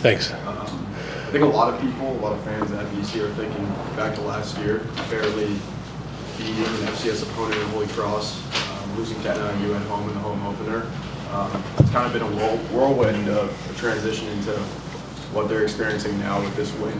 Thanks. I think a lot of people, a lot of fans at BC are thinking back to last year, barely beating an FCS opponent in Holy Cross, losing to NIU at home in the home opener. It's kind of been a whirlwind of a transition into what they're experiencing now with this win.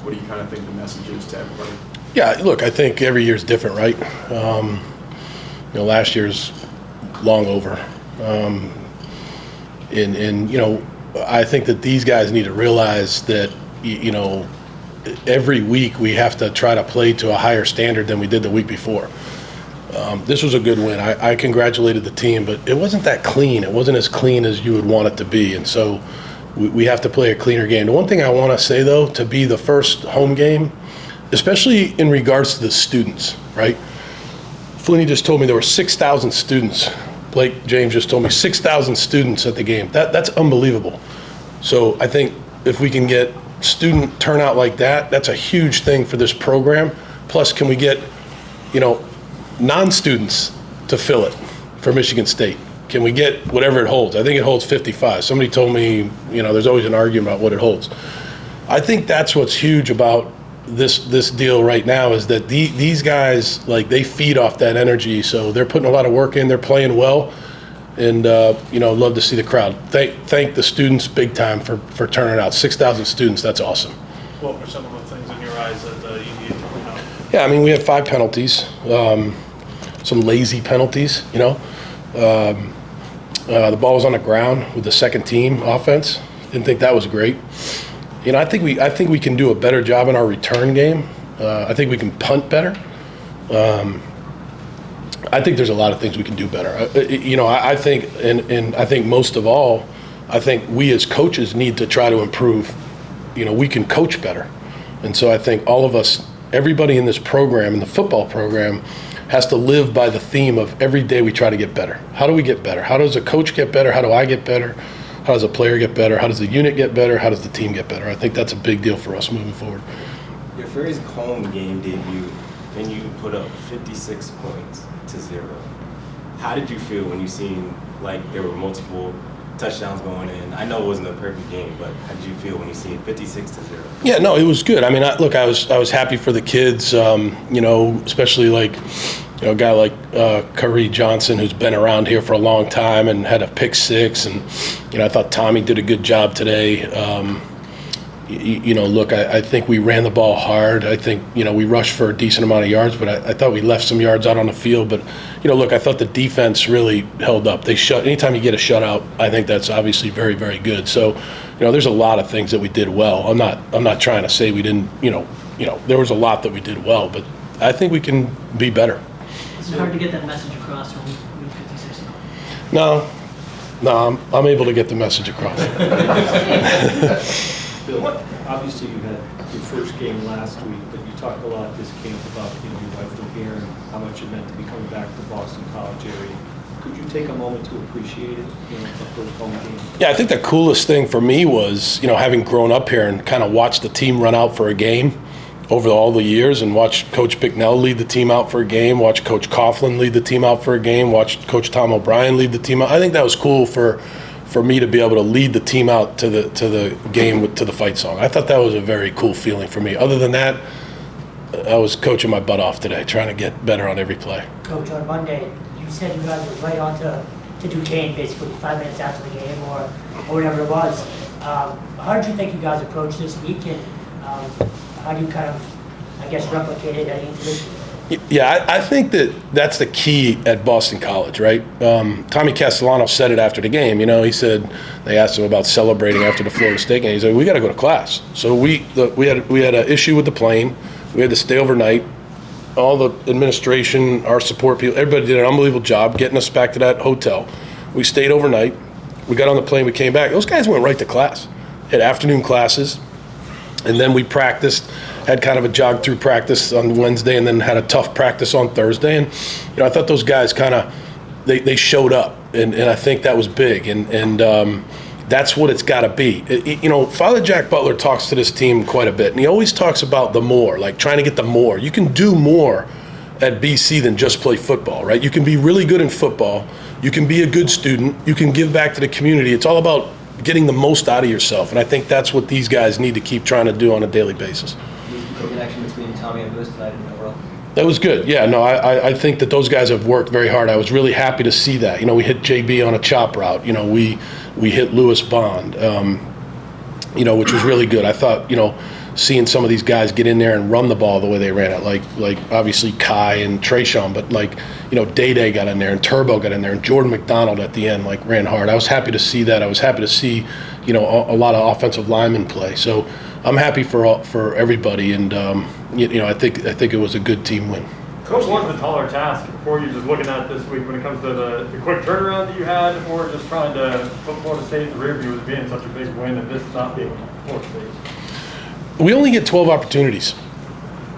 What do you kind of think the message is to everybody? Yeah, look, I think every year is different, right? Last year's long over. I think that these guys need to realize that, every week we have to try to play to a higher standard than we did the week before. This was a good win. I congratulated the team, but it wasn't that clean. It wasn't as clean as you would want it to be. And so we have to play a cleaner game. The one thing I want to say, though, to be the first home game, especially in regards to the students, right? Flinney just told me there were 6,000 students. Blake James just told me 6,000 students at the game. That's unbelievable. So I think if we can get student turnout like that, that's a huge thing for this program. Plus, can we get, non-students to fill it for Michigan State? Can we get whatever it holds? I think it holds 55. Somebody told me, there's always an argument about what it holds. I think that's what's huge about this deal right now is that these guys, they feed off that energy. So they're putting a lot of work in. They're playing well. And, love to see the crowd. Thank the students big time for turning out. 6,000 students, that's awesome. What were some of the things in your eyes that you needed to point out? Yeah, we had 5 penalties, some lazy penalties, The ball was on the ground with the second team offense. Didn't think that was great. I think we can do a better job in our return game. I think we can punt better. I think there's a lot of things we can do better. I think, and I think most of all, I think we as coaches need to try to improve. We can coach better. And so I think all of us, everybody in this program, in the football program, has to live by the theme of every day we try to get better. How do we get better? How does a coach get better? How do I get better? How does a player get better? How does the unit get better? How does the team get better? I think that's a big deal for us moving forward. Your first home game debut, and you put up 56 points to 0. How did you feel when you seen there were multiple touchdowns going in? I know it wasn't a perfect game, but how did you feel when you seen 56 to 0? Yeah, no, it was good. I was happy for the kids, especially a guy like Curry Johnson, who's been around here for a long time and had a pick 6. And, I thought Tommy did a good job today. I think we ran the ball hard. I think, we rushed for a decent amount of yards, but I thought we left some yards out on the field. But, I thought the defense really held up. Anytime you get a shutout, I think that's obviously very, very good. So, there's a lot of things that we did well. I'm not trying to say we didn't, there was a lot that we did well, but I think we can be better. It's hard to get that message across from week 56. No, I'm able to get the message across. Bill, obviously you had your first game last week, but you talked a lot this camp about your wife from here and how much it meant to be coming back to the Boston College area. Could you take a moment to appreciate it, the first home game? Yeah, I think the coolest thing for me was, having grown up here and kind of watched the team run out for a game over all the years and watch Coach Bicknell lead the team out for a game, watch Coach Coughlin lead the team out for a game, watch Coach Tom O'Brien lead the team out. I think that was cool for me to be able to lead the team out to the game to the fight song. I thought that was a very cool feeling for me. Other than that, I was coaching my butt off today, trying to get better on every play. Coach, on Monday, you said you guys were right on to Duquesne basically 5 minutes after the game or whatever it was. How did you think you guys approached this week, and how do you kind of, replicate it heading into this week? Yeah, I think that's the key at Boston College, right? Tommy Castellano said it after the game. He said they asked him about celebrating after the Florida State game. He said, we got to go to class. So we had an issue with the plane. We had to stay overnight. All the administration, our support people, everybody did an unbelievable job getting us back to that hotel. We stayed overnight. We got on the plane. We came back. Those guys went right to class. Had afternoon classes. And then we practiced, had kind of a jog through practice on Wednesday, and then had a tough practice on Thursday. And, I thought those guys kind of, they showed up, and I think that was big. And that's what it's got to be. Father Jack Butler talks to this team quite a bit, and he always talks about the more, trying to get the more. You can do more at BC than just play football, right? You can be really good in football. You can be a good student. You can give back to the community. It's all about getting the most out of yourself. And I think that's what these guys need to keep trying to do on a daily basis. The connection between Tommy and Lewis tonight in the world. That was good. Yeah, no, I think that those guys have worked very hard. I was really happy to see that. We hit JB on a chop route. We hit Lewis Bond, which was really good. I thought, seeing some of these guys get in there and run the ball the way they ran it, like obviously Kai and Trayshawn, but Day got in there and Turbo got in there and Jordan McDonald at the end ran hard. I was happy to see that. I was happy to see, a lot of offensive linemen play. So I'm happy for everybody, and I think it was a good team win. Coach, what's the taller task for you just looking at this week when it comes to the quick turnaround that you had, or just trying to put Florida State in the rear view with being such a big win and this not being Florida State? We only get 12 opportunities.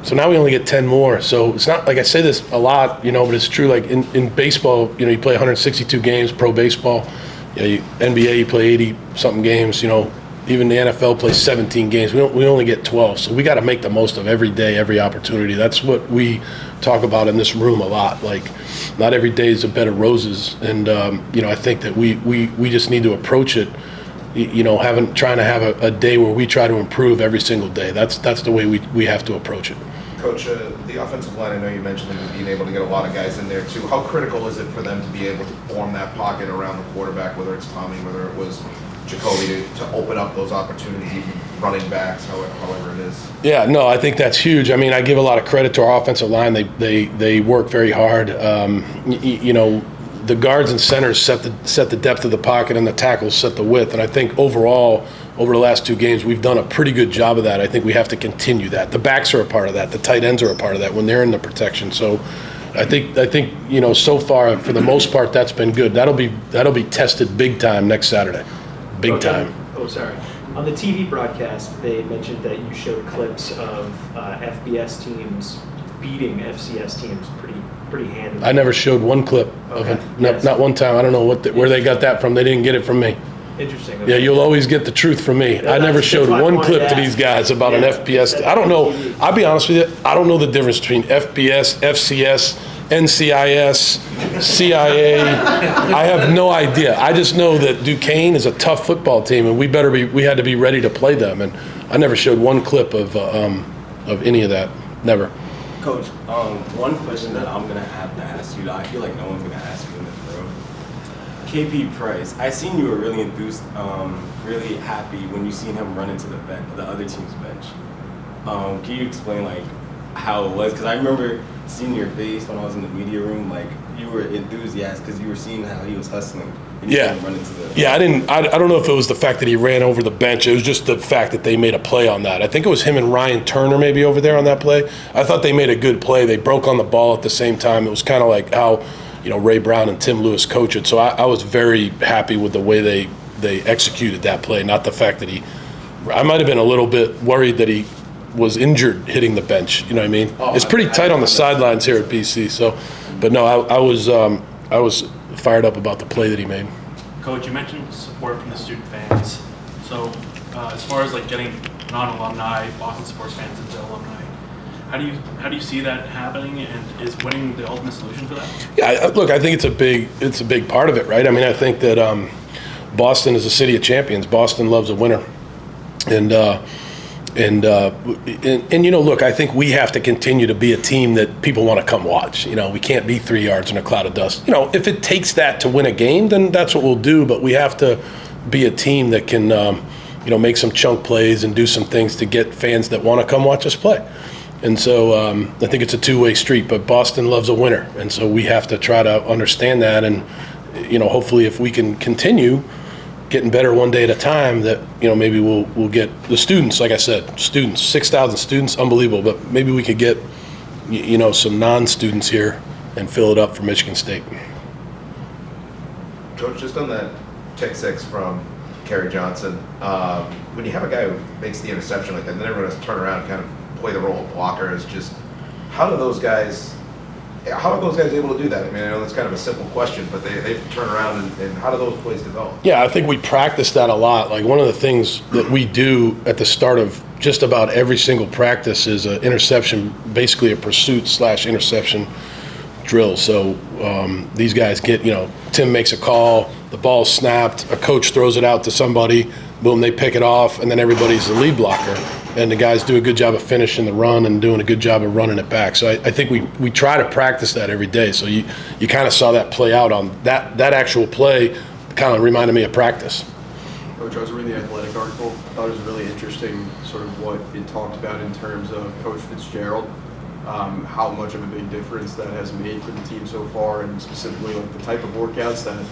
So now we only get 10 more. So it's not like I say this a lot, but it's true. Like in baseball, you play 162 games, pro baseball. NBA, you play 80-something games. Even the NFL plays 17 games. We only get 12. So we got to make the most of every day, every opportunity. That's what we talk about in this room a lot. Like, not every day is a bed of roses. And, I think that we just need to approach it, trying to have a day where we try to improve every single day. That's the way we have to approach it. Coach, the offensive line, I know you mentioned them being able to get a lot of guys in there too. How critical is it for them to be able to form that pocket around the quarterback, whether it's Tommy, whether it was Jacoby, to open up those opportunities, even running backs, however it is? Yeah, no, I think that's huge. I mean, I give a lot of credit to our offensive line. They work very hard. The guards and centers set the depth of the pocket, and the tackles set the width. And I think overall, over the last 2 games, we've done a pretty good job of that. I think we have to continue that. The backs are a part of that. The tight ends are a part of that when they're in the protection. So I think so far, for the most part, that's been good. That'll be tested big time next Saturday. Big time. Oh, sorry. On the TV broadcast, they mentioned that you showed clips of FBS teams beating FCS teams pretty handily. I never showed one clip of it. Not one time. I don't know where they got that from. They didn't get it from me. Interesting. Yeah, you'll always get the truth from me. I never showed one clip to these guys about an FBS. I don't know. I'll be honest with you. I don't know the difference between FBS, FCS, NCIS, CIA. I have no idea. I just know that Duquesne is a tough football team, and we had to be ready to play them. And I never showed one clip of any of that. Never. Coach, one question that I'm gonna have to ask you, that I feel like no one's gonna ask you in this room. KP Price, I seen you were really enthused, really happy when you seen him run into the other team's bench. Can you explain how it was? Because I remember seeing your face when I was in the media room, you were enthusiastic because you were seeing how he was hustling. Yeah, I don't know if it was the fact that he ran over the bench. It was just the fact that they made a play on that. I think it was him and Ryan Turner maybe over there on that play. I thought they made a good play. They broke on the ball at the same time. It was kind of like how Ray Brown and Tim Lewis coach it. So I was very happy with the way they executed that play. Not the fact that I might have been a little bit worried that he was injured hitting the bench. You know what I mean? It's pretty tight on the sidelines here at BC. So, but no, I was fired up about the play that he made. Coach, you mentioned support from the student fans. So as far as getting non-alumni Boston sports fans into alumni, how do you see that happening, and is winning the ultimate solution for that? Yeah, look, I think it's a big part of it, right? I mean, I think that Boston is a city of champions. Boston loves a winner, and look, I think we have to continue to be a team that people want to come watch. We can't be 3 yards in a cloud of dust. If it takes that to win a game, then that's what we'll do. But we have to be a team that can, make some chunk plays and do some things to get fans that want to come watch us play. And so I think it's a two-way street. But Boston loves a winner, and so we have to try to understand that. And hopefully, if we can continue getting better one day at a time, that maybe we'll get the students. Like I said, 6,000 students, unbelievable. But maybe we could get some non-students here and fill it up for Michigan State. Coach, just on that pick 6 from Kerry Johnson, when you have a guy who makes the interception like that, then everyone has to turn around and kind of play the role of blocker. Is just how are those guys able to do that? I mean, I know that's kind of a simple question, but they turn around and how do those plays develop? Yeah, I think we practice that a lot. One of the things that we do at the start of just about every single practice is an interception, basically a pursuit/interception drill. So these guys get, Tim makes a call, the ball's snapped, a coach throws it out to somebody, boom, they pick it off, and then everybody's the lead blocker. And the guys do a good job of finishing the run and doing a good job of running it back. So I think we try to practice that every day. So you kind of saw that play out on that actual play, kind of reminded me of practice. Coach, I was reading the Athletic article. I thought it was really interesting sort of what it talked about in terms of Coach Fitzgerald, how much of a big difference that has made for the team so far, and specifically like the type of workouts that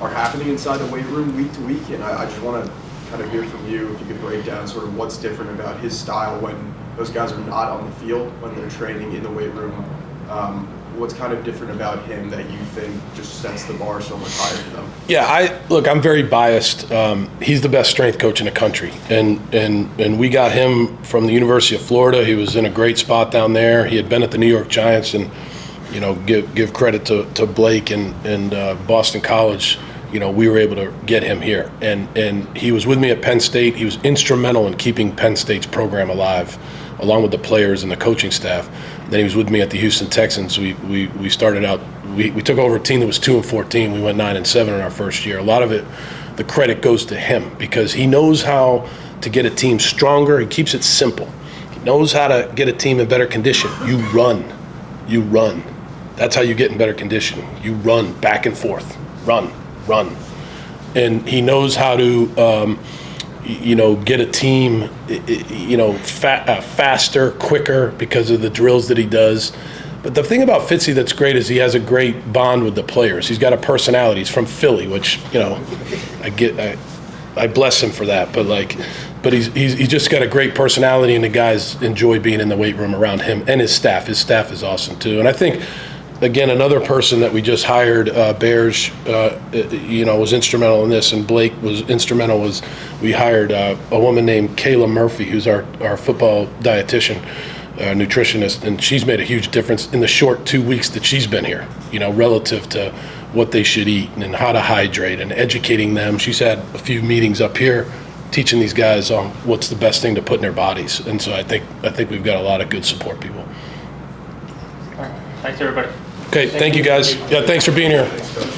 are happening inside the weight room week to week. And I just want to kind of hear from you if you could break down sort of what's different about his style when those guys are not on the field, when they're training in the weight room. What's kind of different about him that you think just sets the bar so much higher for them? Yeah, I'm very biased. He's the best strength coach in the country, and we got him from the University of Florida. He was in a great spot down there. He had been at the New York Giants, and give credit to Blake and Boston College. We were able to get him here, and he was with me at Penn State. He was instrumental in keeping Penn State's program alive, along with the players and the coaching staff. Then he was with me at the Houston Texans. We started out, we took over a team that was 2-14. We went 9-7 in our first year. A lot of it, the credit goes to him because he knows how to get a team stronger. He keeps it simple. He knows how to get a team in better condition. You run. That's how you get in better condition. You run back and forth. Run. And he knows how to get a team faster, quicker because of the drills that he does. But the thing about Fitzy that's great is he has a great bond with the players. He's got a personality. He's from Philly, which I bless him for that. But he's just got a great personality, and the guys enjoy being in the weight room around him and his staff. His staff is awesome too. And I think, again, another person that we just hired, Bears, was instrumental in this, and Blake was instrumental. We hired a woman named Kayla Murphy, who's our football dietitian, nutritionist, and she's made a huge difference in the short 2 weeks that she's been here. Relative to what they should eat and how to hydrate and educating them. She's had a few meetings up here, teaching these guys on what's the best thing to put in their bodies. And so I think we've got a lot of good support people. All right. Thanks, everybody. Okay, thank you guys. Yeah, thanks for being here.